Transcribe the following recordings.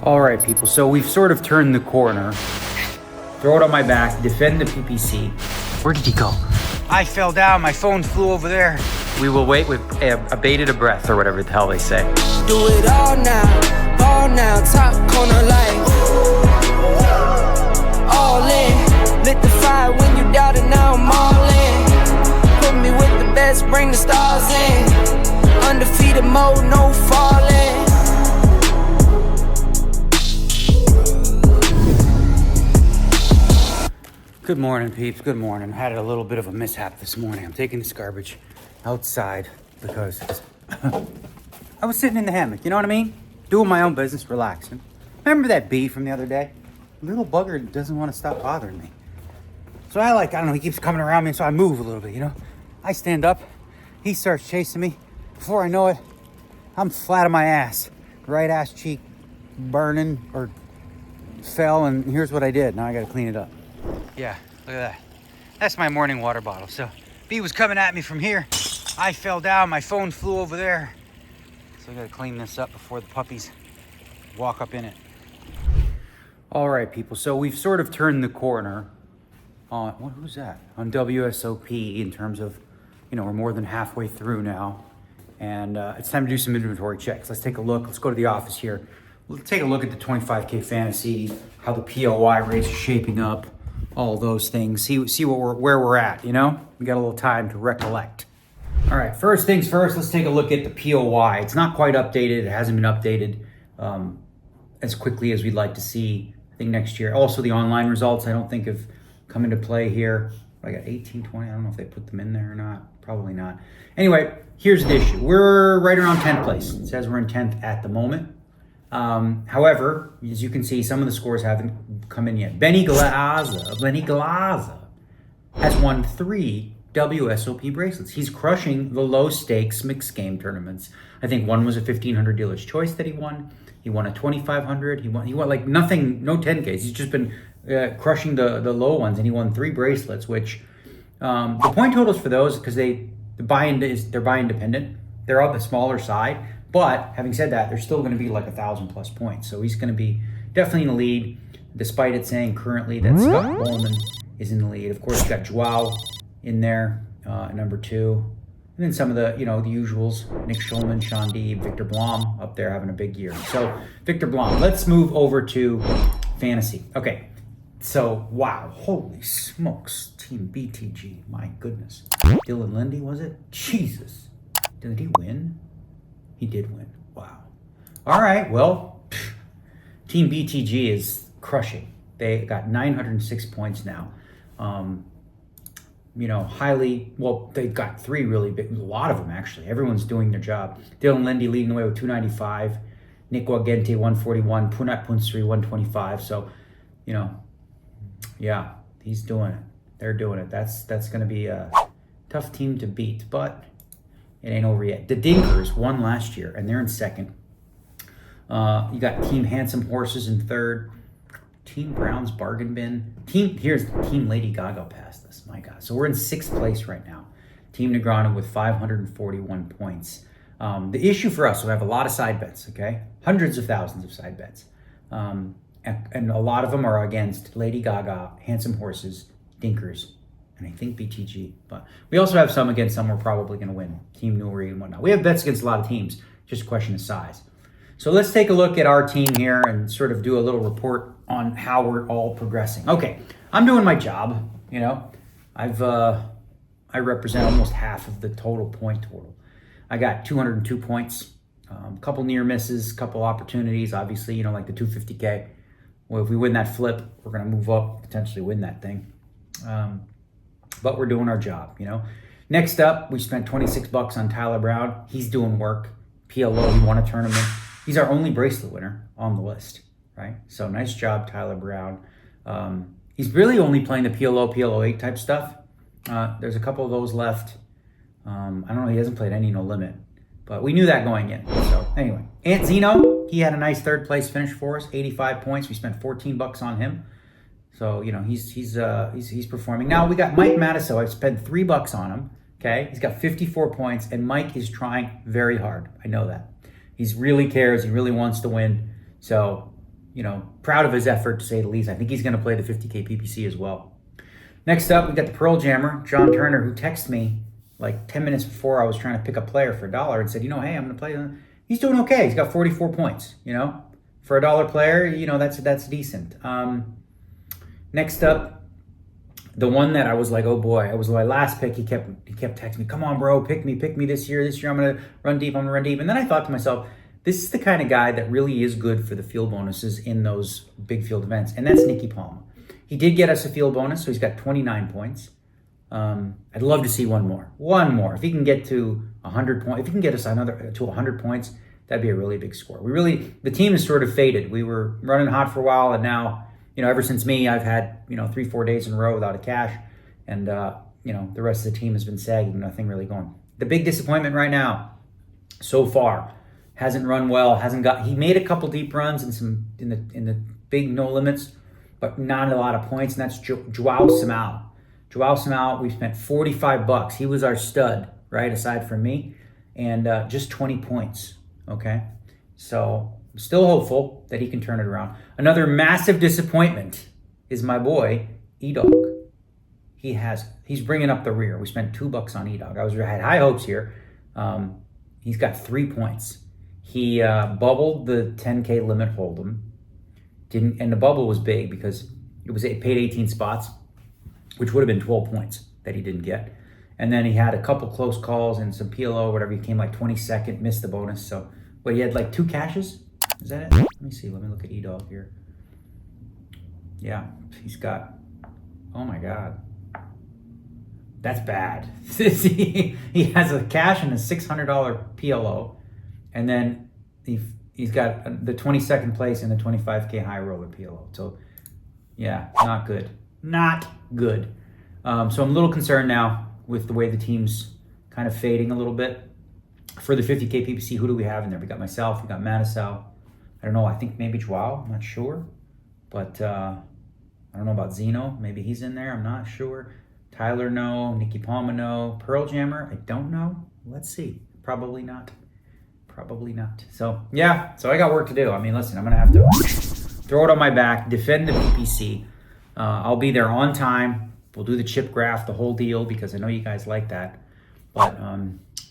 All right, people, so we've sort of turned the corner. Throw it on my back, defend the PPC. Where did he go? I fell down, my phone flew over there. We will wait with a bated a breath or whatever the hell they say. Do it all now, top corner like all in. Lit the fire when you doubt it, now I'm all in. Put me with the best, bring the stars in. Undefeated mode, no falling. Good morning, peeps. Good morning. I had a little bit of a mishap this morning. I'm taking this garbage outside because I was sitting in the hammock, you know what I mean? Doing my own business, relaxing. Remember that bee from the other day? Little bugger doesn't want to stop bothering me. So I don't know, he keeps coming around me, so I move a little bit, you know? I stand up, he starts chasing me. Before I know it, I'm flat on my ass. Right ass cheek burning or fell, and here's what I did. Now I gotta clean it up. Yeah, look at that. That's my morning water bottle. So bee was coming at me from here. I fell down, my phone flew over there. So I gotta clean this up before the puppies walk up in it. All right, people, so we've sort of turned the corner on, who's that? On WSOP in terms of, you know, we're more than halfway through now. And it's time to do some inventory checks. Let's take a look. Let's go to the office here. Let's take a look at the 25K fantasy, how the POY race is shaping up, all those things. See where we're at, you know? We got a little time to recollect. All right, first things first, let's take a look at the POY. It's not quite updated. It hasn't been updated as quickly as we'd like to see, I think, next year. Also, the online results, I don't think have come into play here. I got 18, 20. I don't know if they put them in there or not. Probably not. Anyway, here's the issue. We're right around 10th place. It says we're in 10th at the moment. However, as you can see, some of the scores haven't come in yet. Benny Glaza has won 3 WSOP bracelets. He's crushing the low stakes mixed game tournaments. I think one was a 1500 dealer's choice that he won. He won a 2500. He won like nothing, no 10Ks. He's just been crushing the low ones, and he won 3 bracelets, which the point totals for those, because they're buy-in dependent. They're on the smaller side. But having said that, they're still going to be like 1,000+ points. So he's going to be definitely in the lead, despite it saying currently that Scott Bowman is in the lead. Of course, you got Joao in there, number 2. And then some of the, you know, the usuals, Nick Schulman, Sean Deeb, Victor Blom up there having a big year. So Victor Blom, let's move over to fantasy. Okay, so wow, holy smokes, Team BTG, my goodness. Dylan Lindy, was it? Jesus, did he win? He did win. Wow. All right. Well, Team BTG is crushing. They got 906 points now. You know, they've got 3 really big, a lot of them actually. Everyone's doing their job. Dylan Lindy leading the way with 295. Nick Wagente 141. Punat Punsri 125. So, you know, yeah, he's doing it. They're doing it. That's going to be a tough team to beat, but it ain't over yet. The Dinkers won last year, and they're in 2nd. You got Team Handsome Horses in 3rd. Team Brown's Bargain Bin. Here's Team Lady Gaga passed us. My God. So we're in 6th place right now. Team Negreanu with 541 points. The issue for us, we have a lot of side bets, okay? Hundreds of thousands of side bets. And a lot of them are against Lady Gaga, Handsome Horses, Dinkers, and I think BTG. But we also have some against some we're probably going to win. Team Nuri and whatnot. We have bets against a lot of teams. Just a question of size. So let's take a look at our team here and sort of do a little report on how we're all progressing. Okay, I'm doing my job. You know, I represent almost half of the total point total. I got 202 points. A couple near misses, couple opportunities. Obviously, you know, like the 250K. Well, if we win that flip, we're going to move up, potentially win that thing. But we're doing our job, you know. Next up, we spent $26 on Tyler Brown. He's doing work. PLO, he won a tournament. He's our only bracelet winner on the list, right? So nice job, Tyler Brown. He's really only playing the PLO 8 type stuff. There's a couple of those left. I don't know, he hasn't played any No Limit, but we knew that going in. So anyway, Ant Zeno, he had a nice 3rd place finish for us, 85 points. We spent $14 on him. So, you know, he's performing. Now we got Mike Matiso. I spent $3 on him. Okay, he's got 54 points, and Mike is trying very hard. I know that. He really cares. He really wants to win. So proud of his effort, to say the least. I think he's going to play the 50K PPC as well. Next up, we got the Pearl Jammer, John Turner, who texted me like 10 minutes before I was trying to pick a player for $1 and said, hey, I'm going to play. He's doing okay. He's got 44 points, For a $1 player, that's decent. Next up, the one that I was like, oh boy, it was my last pick. He kept texting me, come on, bro, pick me this year. This year I'm going to run deep. And then I thought to myself, this is the kind of guy that really is good for the field bonuses in those big field events, and that's Nicky Palma. He did get us a field bonus, so he's got 29 points. I'd love to see one more. If he can get to 100 points, if he can get us to 100 points, that'd be a really big score. The team is sort of faded. We were running hot for a while, and now, ever since me, I've had, 3-4 days in a row without a cash, and, the rest of the team has been sagging, nothing really going. The big disappointment right now, so far, hasn't run well, he made a couple deep runs in the big no limits, but not a lot of points, and that's Joao Simão. Joao Simão, we spent $45. He was our stud, right, aside from me, and just 20 points, okay? So I'm still hopeful that he can turn it around. Another massive disappointment is my boy, E-Dog. He's bringing up the rear. We spent $2 on E-Dog. I had high hopes here. He's got 3 points. He bubbled the 10K limit hold'em. And the bubble was big because it paid 18 spots, which would have been 12 points that he didn't get. And then he had a couple close calls and some PLO, whatever. He came like 22nd, missed the bonus. So, he had like 2 cashes? Is that it? Let me see. Let me look at E-Dog here. Yeah, he's got, oh my God. That's bad. He has a cash and a $600 PLO. And then he's got the 22nd place and the 25K high roller PLO. So, yeah, not good. Not good. So I'm a little concerned now with the way the team's kind of fading a little bit. For the 50K PPC, who do we have in there? We got myself, we got Matisau. I don't know, I think maybe Joao, I'm not sure. But I don't know about Zeno. Maybe he's in there, I'm not sure. Tyler, no. Nicky Palma, no. Pearl Jammer, I don't know. Let's see. Probably not. So, yeah. So I got work to do. I mean, listen, I'm going to have to throw it on my back, defend the PPC. I'll be there on time. We'll do the chip graph, the whole deal, because I know you guys like that. But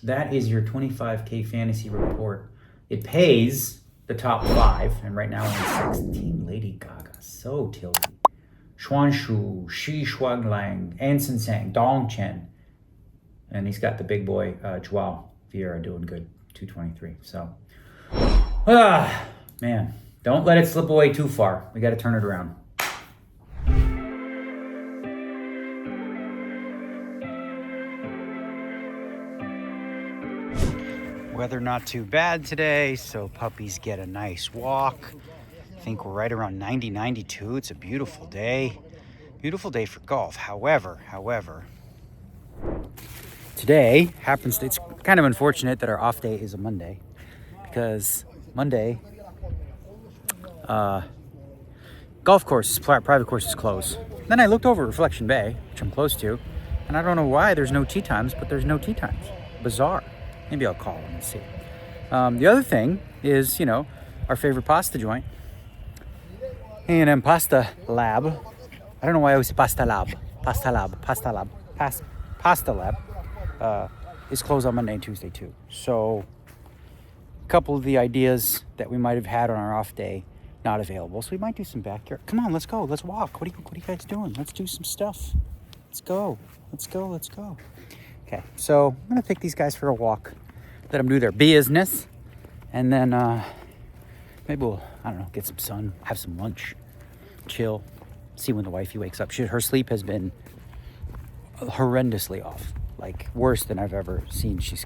that is your 25K fantasy report. It pays the top 5. And right now we're in 16. Lady Gaga. So tilted. Xuanshu, Shi Shuanglang, Anson Sang, Dong Chen. And he's got the big boy, Joao Vieira, doing good, 223. So, man, don't let it slip away too far. We got to turn it around. Weather not too bad today, so puppies get a nice walk. I think we're right around 90, 92. It's a beautiful day. Beautiful day for golf. However, today it's kind of unfortunate that our off day is a Monday, because Monday, golf course, private course is closed. Then I looked over Reflection Bay, which I'm close to, and I don't know why there's no tee times, but there's no tee times. Bizarre. Maybe I'll call them and see. The other thing is, our favorite pasta joint, A&M Pasta Lab. I don't know why I always say Pasta Lab, is closed on Monday and Tuesday too. So a couple of the ideas that we might have had on our off day, not available. So we might do some backyard. Come on, let's go. Let's walk. What are you guys doing? Let's do some stuff. Let's go. Okay, so I'm going to take these guys for a walk. Let them do their business. And then maybe we'll, get some sun, have some lunch, chill, see when the wifey wakes up. Her sleep has been horrendously off, like worse than I've ever seen. It's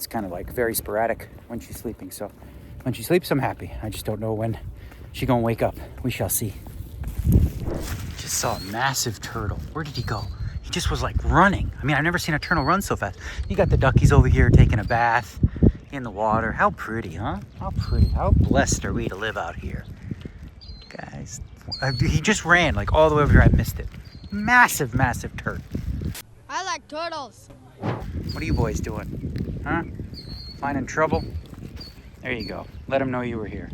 kind of like very sporadic when she's sleeping. So when she sleeps, I'm happy. I just don't know when she's going to wake up. We shall see. Just saw a massive turtle. Where did he go? He just was like running. I mean, I've never seen a turtle run so fast. You got the duckies over here taking a bath in the water. How pretty, huh? How pretty. How blessed are we to live out here? Guys, he just ran like all the way over here. I missed it. Massive turtle. I like turtles. What are you boys doing? Huh? Finding trouble? There you go. Let him know you were here.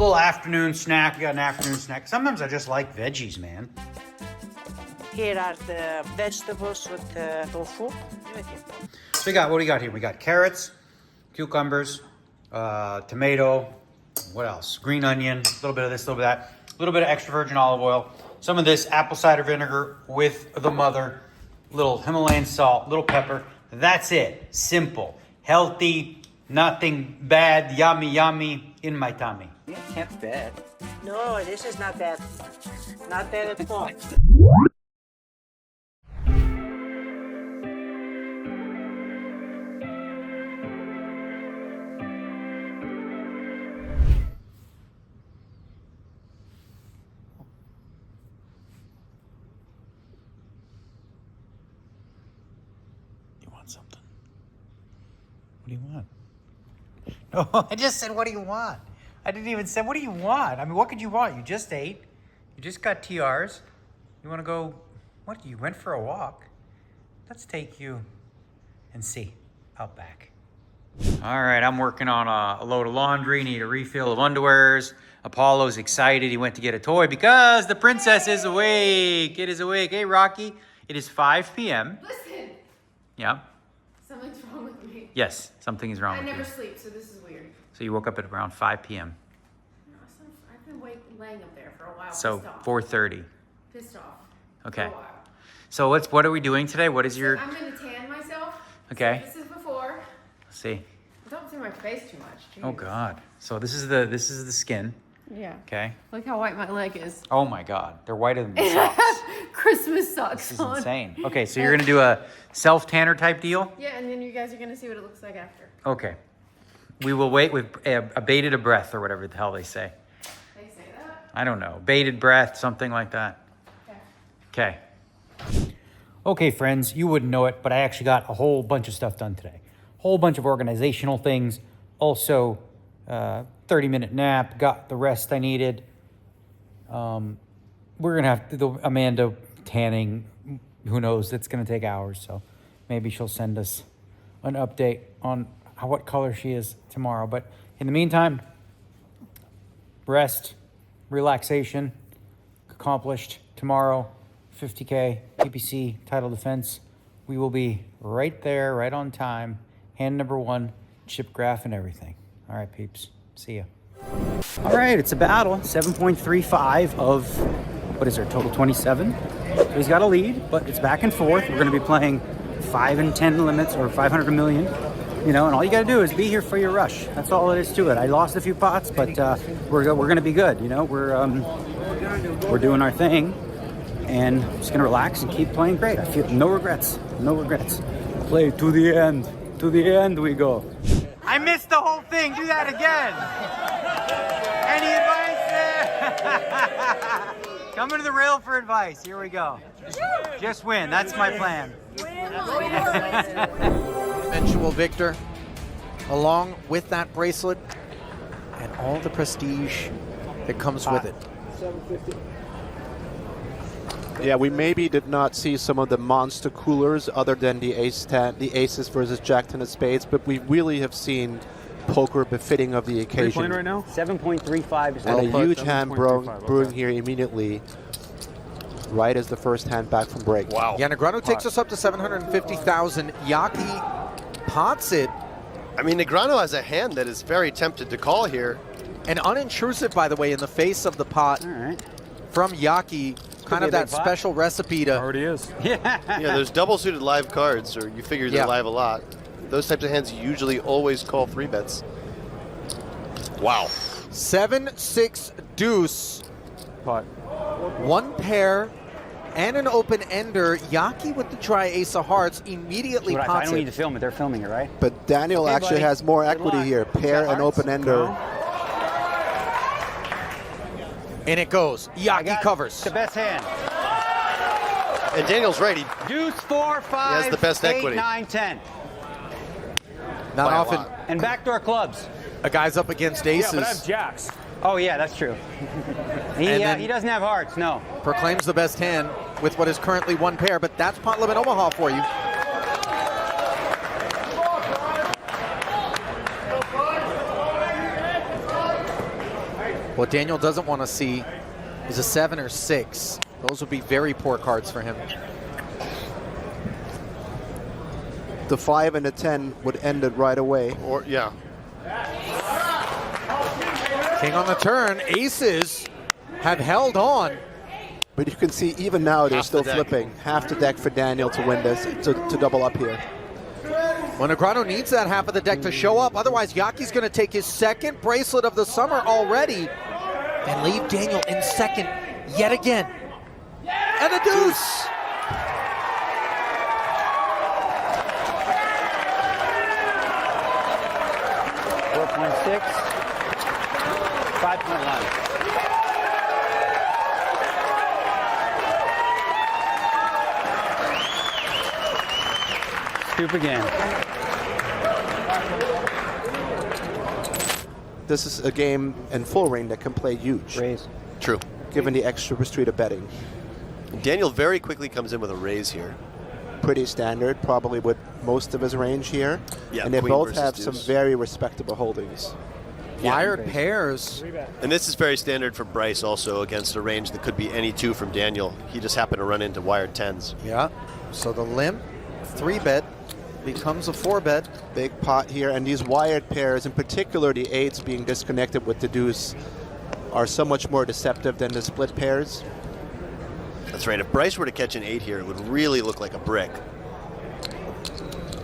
Little afternoon snack. We got an afternoon snack. Sometimes I just like veggies, man. Here are the vegetables with the tofu. So we got, what do we got here? We got carrots, cucumbers, tomato, what else? Green onion, a little bit of this, a little bit of that, a little bit of extra virgin olive oil, some of this apple cider vinegar with the mother, little Himalayan salt, little pepper. That's it. Simple, healthy, nothing bad, yummy, yummy in my tummy. Yeah, can't bad. No, this is not bad. Not bad at all. Something. What do you want? No, I just said, what do you want? I didn't even say, what do you want? I mean, what could you want? You just ate. You just got TRs. You want to go, what? You went for a walk. Let's take you and see out back. All right, I'm working on a load of laundry. Need a refill of underwears. Apollo's excited. He went to get a toy because the princess is awake. It is awake. Hey, Rocky. It is 5 p.m. Listen, Yeah. something's wrong with me. Yes, something is wrong I with never you. sleep, so this is weird. So you woke up at around 5 p.m. No, I've been laying up there for a while. So pissed off. 4:30. Pissed off. Okay. For a while. So what are we doing today? What is your? I'm gonna tan myself. Okay. This is before. Let's see. Don't see my face too much. Jeez. Oh God. So this is the skin. Yeah. Okay. Look how white my leg is. Oh my God. They're whiter than the socks. Christmas socks This is on. insane. Okay, so you're gonna do a self tanner type deal. Yeah, and then you guys are gonna see what it looks like after. Okay. We will wait with a bated a breath or whatever the hell they say. They say that. I don't know. Bated breath, something like that. Okay. Okay. Okay, friends, you wouldn't know it, but I actually got a whole bunch of stuff done today. Whole bunch of organizational things. Also, 30-minute nap. Got the rest I needed. We're gonna have the Amanda tanning. Who knows? It's gonna take hours, so maybe she'll send us an update on what color she is tomorrow. But in the meantime, rest, relaxation, accomplished. Tomorrow, 50K, PPC, title defense. We will be right there, right on time. Hand number 1, chip graph and everything. All right, peeps. See ya. All right, it's a battle. 7.35 of, what is there, total 27? So he's got a lead, but it's back and forth. We're going to be playing 5 and 10 limits or 500 million. You know, and all you got to do is be here for your rush. That's all it is to it. I lost a few pots, but we're going to be good. You know, we're doing our thing, and just going to relax and keep playing great. I feel no regrets. No regrets. Play to the end. To the end we go. I missed the whole thing. Do that again. Any advice there? Coming to the rail for advice. Here we go. Just win. That's my plan. Eventual victor, along with that bracelet and all the prestige that comes with it. Yeah, we maybe did not see some of the monster coolers other than the aces versus Jack 10 of spades, but we really have seen poker befitting of the occasion. Right now? 7.35 is And a put huge hand 7.35, brewing okay. here immediately, right as the first hand back from break. Wow. Yeah, Negreanu takes us up to 750,000. Yaki pots it, I mean, Negreanu has a hand that is very tempted to call here. and unintrusive, by the way, in the face of the pot All right. from Yaki. Kind be of a that big pot. special recipe to Already is. Yeah, there's double suited live cards, or you figure they're Yeah. live a lot. Those types of hands usually always call 3-bets. Wow. 7-6 deuce. Pot. One pair and an open ender. Yaki with the try ace of hearts immediately I pots don't need it. to film it. They're filming it, right? But Daniel Okay, actually buddy. has more Good equity luck. here. Pair and Hearts? open ender. And it goes. I Yaki got covers. the best hand. And Daniel's right. He Deuce, 4, 5, has the best 8, equity. 9, 10. Not by a often lot. And backdoor clubs. a guy's up against Yeah, aces. but I have jacks. Oh, yeah, that's true. And then- He doesn't have hearts, no. Proclaims the best hand with what is currently one pair, but that's pot limit Omaha for you. What Daniel doesn't want to see is a 7 or 6. Those would be very poor cards for him. The 5 and the 10 would end it right away. Or, yeah. King on the turn. Aces have held on. But you can see even now they're Half still the deck. flipping. Half the deck for Daniel to win this, to double up here. Well, Negreanu needs that half of the deck to show up. Otherwise, Yaki's going to take his second bracelet of the summer already and leave Daniel in second yet again. And a deuce. $4.6, $5.1. Scoop again. This is a game in full ring that can play huge, Raise. True. given the extra street of betting. Daniel very quickly comes in with a raise here. Pretty standard, probably with most of his range here. Yeah, and they queen both versus have deuce. some very respectable holdings. Wired pairs. And this is very standard for Bryce also against a range that could be any 2 from Daniel. He just happened to run into wired 10s. Yeah. So the limp 3-bet becomes a 4-bet. Big pot here, and these wired pairs, in particular the 8s being disconnected with the deuce, are so much more deceptive than the split pairs. That's right. If Bryce were to catch an 8 here, it would really look like a brick.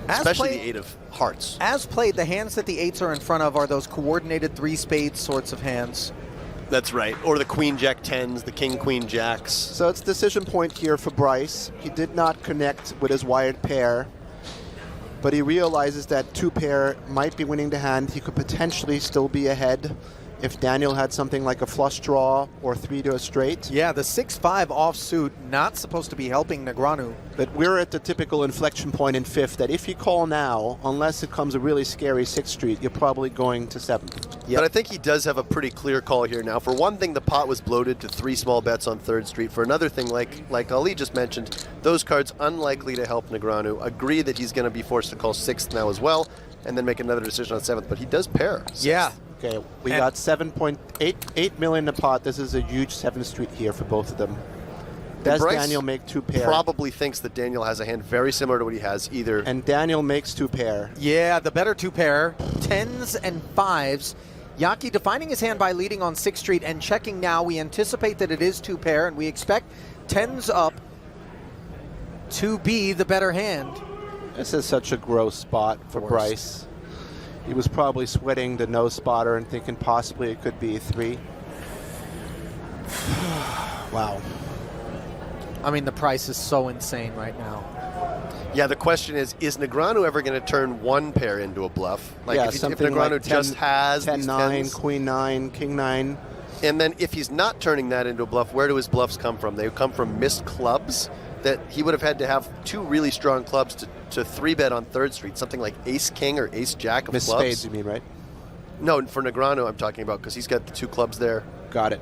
As Especially played- the 8 of hearts. As played, the hands that the 8s are in front of are those coordinated 3 spades sorts of hands. That's right. Or the queen jack 10s, the king queen jacks. So it's decision point here for Bryce. He did not connect with his wired pair, but he realizes that 2 pair might be winning the hand. He could potentially still be ahead if Daniel had something like a flush draw or 3 to a straight. Yeah, the 6-5 offsuit not supposed to be helping Negreanu. But we're at the typical inflection point in 5th that if you call now, unless it comes a really scary 6th street, you're probably going to 7th. But I think he does have a pretty clear call here now. For one thing, the pot was bloated to 3 small bets on 3rd Street. For another thing, like Ali just mentioned, those cards unlikely to help Negreanu. Agree that he's going to be forced to call 6th now as well, and then make another decision on 7th. But he does pair 6th. Yeah. Okay, we And- got 7.8 million in the pot. This is a huge 7th street here for both of them. Does Bryce Daniel make 2 pair? Probably thinks that Daniel has a hand very similar to what he has, either. And Daniel makes 2 pair. Yeah, the better 2 pair, 10s and 5s. Yaki defining his hand by leading on 6th Street and checking now. We anticipate that it is 2 pair, and we expect 10s up to be the better hand. This is such a gross spot for Bryce. He was probably sweating the no spotter and thinking possibly it could be 3. Wow. I mean, the price is so insane right now. Yeah, the question is Negreanu ever going to turn 1 pair into a bluff? Like yeah, if something Negreanu like just has 10, these 9, 10s, queen 9, king 9. and then if he's not turning that into a bluff, where do his bluffs come from? They come from missed clubs that he would have had to have 2 really strong clubs to 3-bet on 3rd Street, something like ace king or ace jack of Miss clubs. spades, you mean, right? No, for Negreanu I'm talking about, because he's got the 2 clubs there. Got it.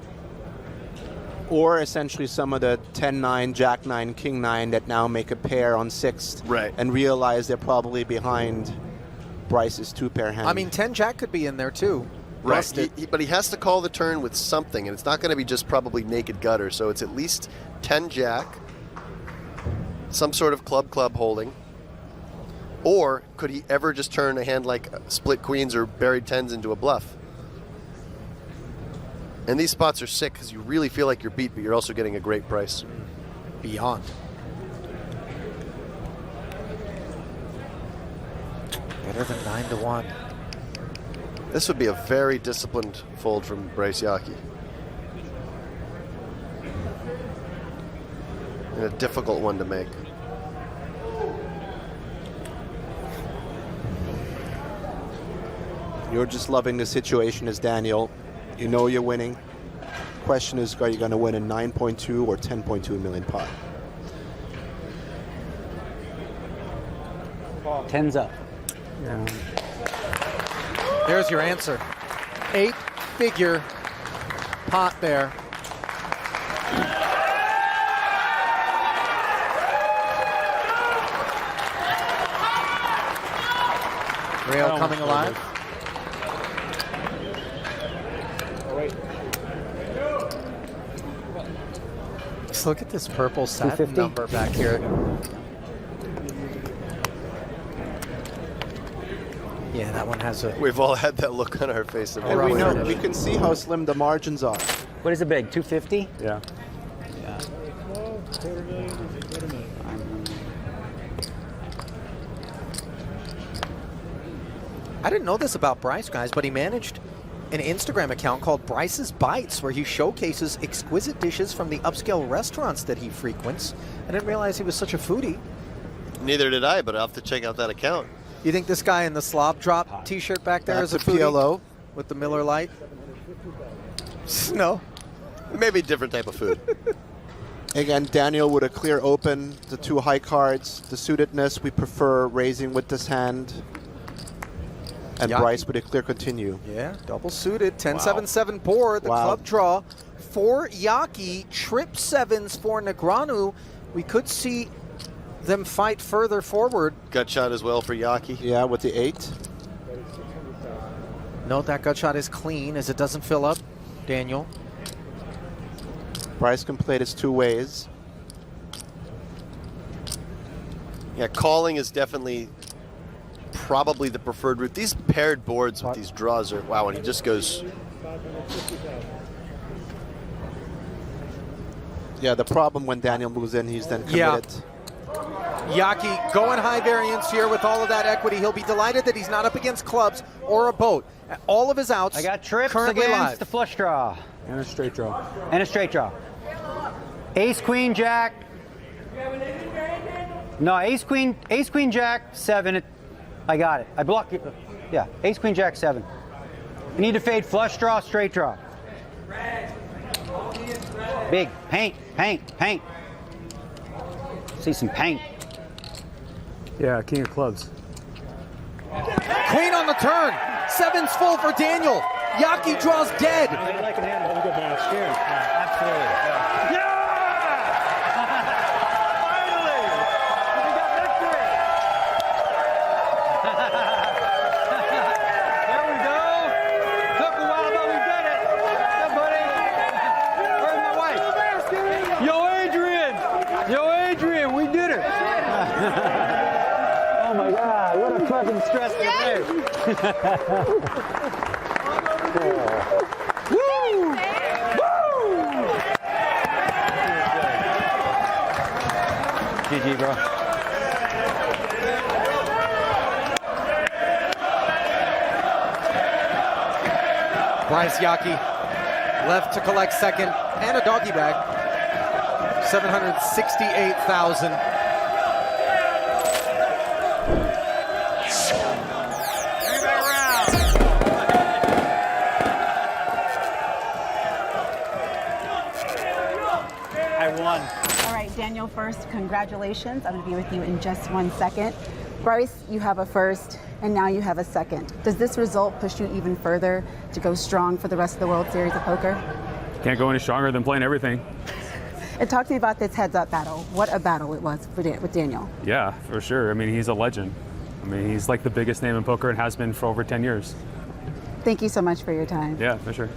Or essentially some of the 10-9, jack 9, king 9 that now make a pair on 6th. Right. And realize they're probably behind Bryce's 2-pair hand. I mean, 10 Jack could be in there too. Right, Rusted. but he has to call the turn with something, and it's not going to be just probably naked gutter, so it's at least 10 jack, some sort of club holding. Or could he ever just turn a hand like split queens or buried 10s into a bluff? And these spots are sick because you really feel like you're beat, but you're also getting a great price. Beyond. Better than 9 to 1. This would be a very disciplined fold from Bryce Yaki. And a difficult one to make. You're just loving the situation as Daniel. You know you're winning. Question is, are you going to win a 9.2 or 10.2 million pot? 10's up. There's your answer. 8-figure pot there. Rail coming alive. Look at this purple satin 250? number back here. Yeah, that one has a... We've all had that look on our face. And we know, we can see how slim the margins are. What is it big? 250? Yeah. I didn't know this about Bryce, guys, but he managed an Instagram account called Bryce's Bites, where he showcases exquisite dishes from the upscale restaurants that he frequents. I didn't realize he was such a foodie. Neither did I, but I'll have to check out that account. You think this guy in the slob drop t-shirt back there is That's a a foodie? PLO. With the Miller Lite? No. Maybe a different type of food. Again, Daniel with a clear open, the 2 high cards, the suitedness, we prefer raising with this hand. And Yaki. Bryce with a clear continue. Yeah, double suited, 10-7-7 board, the Wow. club draw for Yaki, trip sevens for Negreanu. We could see them fight further forward. Gut shot as well for Yaki. Yeah, with the 8. Note that gut shot is clean as it doesn't fill up, Daniel. Bryce can play this 2 ways. Yeah, calling is definitely probably the preferred route. These paired boards with these draws are, wow, and he just goes. Yeah, the problem when Daniel moves in, he's then committed. Yaki going high variance here with all of that equity. He'll be delighted that he's not up against clubs or a boat. All of his outs I got trips currently against live. the flush draw. And a straight draw. And a straight draw. Ace, queen, jack. No, ace, queen, jack, 7. I got it. I blocked it. Yeah, ace, queen, jack, 7. You need to fade flush draw, straight draw. Big, paint. See some paint. Yeah, king of clubs. Queen on the turn. 7's full for Daniel. Yaki draws dead. Oh my God, what a fucking stressful day. Woo! Woo! GG, bro. Bryce Yaki left to collect second and a doggy bag. 768,000. I won. All right, Daniel, first, congratulations. I'm going to be with you in just 1 second. Bryce, you have a first, and now you have a second. Does this result push you even further to go strong for the rest of the World Series of Poker? Can't go any stronger than playing everything. And talk to me about this heads-up battle. What a battle it was with Daniel. Yeah, for sure. I mean, he's a legend. I mean, he's like the biggest name in poker and has been for over 10 years. Thank you so much for your time. Yeah, for sure.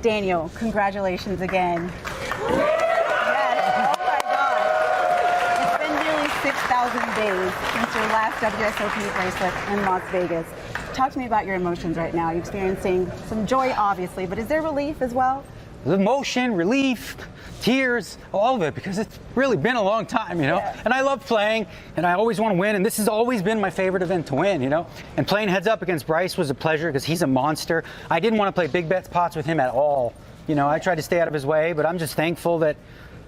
Daniel, congratulations again. Yes, oh my God. It's been nearly 6,000 days since your last WSOP bracelet in Las Vegas. Talk to me about your emotions right now. You're experiencing some joy, obviously, but is there relief as well? Emotion, relief, tears, all of it, because it's really been a long time, you know? Yeah. And I love playing, and I always want to win, and this has always been my favorite event to win, you know? And playing heads up against Bryce was a pleasure because he's a monster. I didn't want to play big bets pots with him at all. You know, I tried to stay out of his way, but I'm just thankful that,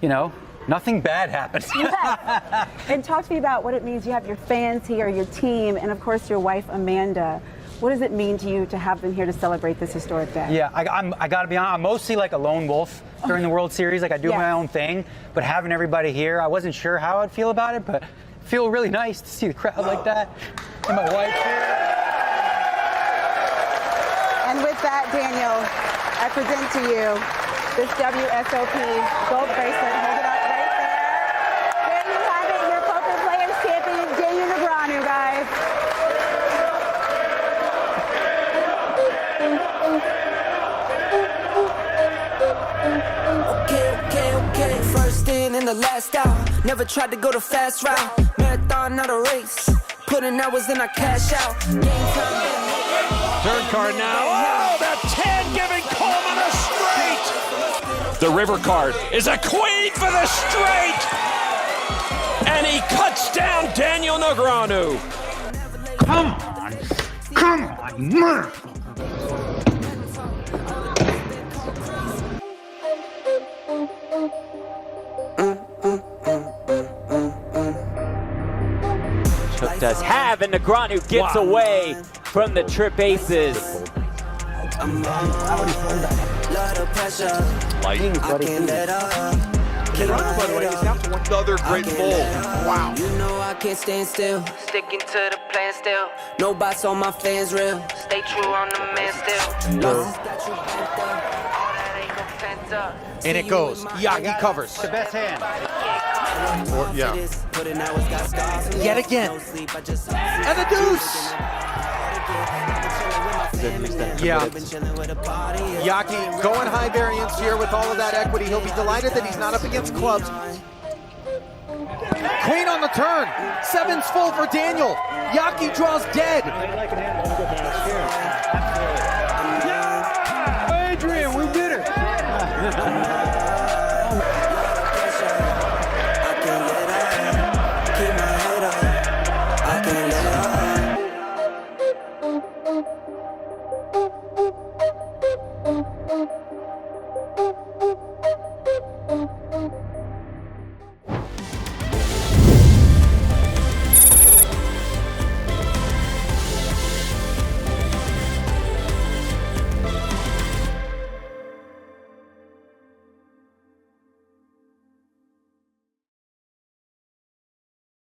you know, nothing bad happened. Yes. And talk to me about what it means. You have your fans here, your team, and of course your wife, Amanda. What does it mean to you to have them here to celebrate this historic day? Yeah, I got to be honest, I'm mostly like a lone wolf during the World Series. Like I do Yes. my own thing, but having everybody here, I wasn't sure how I'd feel about it, but I feel really nice to see the crowd like that. And my wife here. And with that, Daniel, I present to you this WSOP gold bracelet. Hold it up right there. There you have it, your Poker Players champion, Daniel Negreanu, guys. Okay. First in and Never tried to go the fast route. Marathon, not a race. Putting hours in, I cash out. Game time. Third card now. Oh, the 10 giving Coleman a straight. The river card is a queen for the straight. And he cuts down Daniel Negreanu. Come on. Come on. Murph. Chuck does have, and Negreanu gets away from the trip aces. Negreanu, by the way, is down to another great bowl. Wow. You know I can't stand still. Sticking to the plan still. No bots on my fans real. Stay true on the man still. And it goes. Yagi covers. The best hand. Yeah. Yet again. And a deuce. Yeah. Yaki going high variance here with all of that equity. He'll be delighted that he's not up against clubs. Queen on the turn. Seven's full for Daniel. Yaki draws dead.